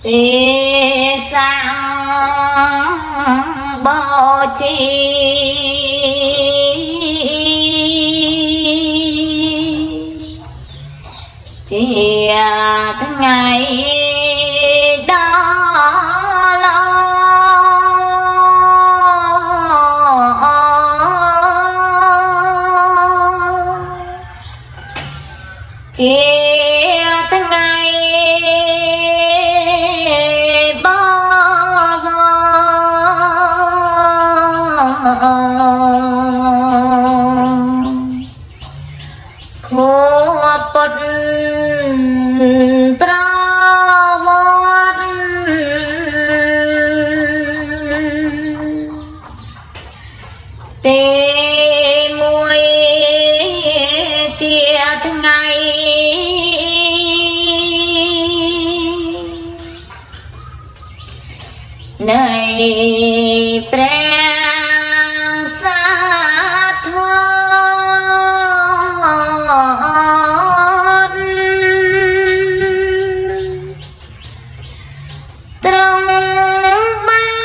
thế sang bao chi chỉ tháng ngày đó lo chỉ tháng ngày bao khổ bận tê mùi chia tháng ngày này prang sát thoát trong ban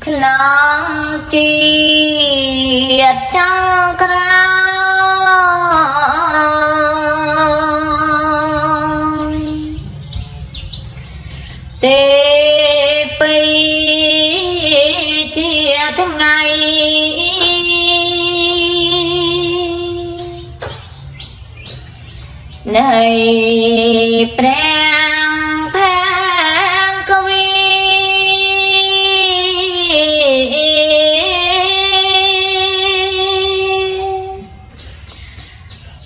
khlang chiết trong krang tê pi chia tháng ngày này prang phang kவி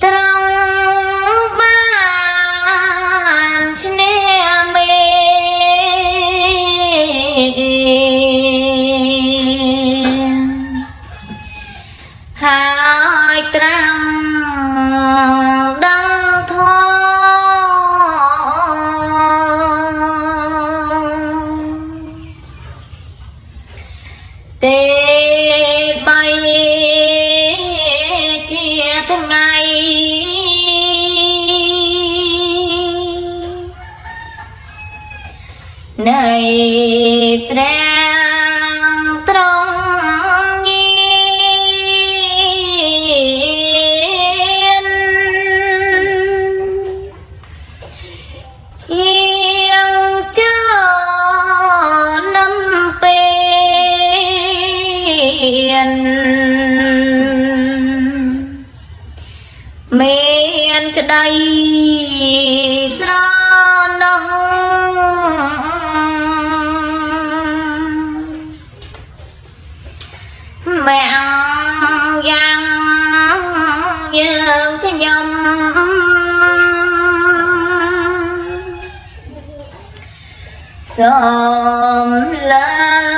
trong banឆ្នេរមេហើយត្រាំដឹងធទេបីជាថ្ងៃនៃព្រះត្រង់ញៀនយាងចូលនំពេលមានក្តីស្រណោះម៉ែយ៉ាងយើងខ្ញុំសូមលើ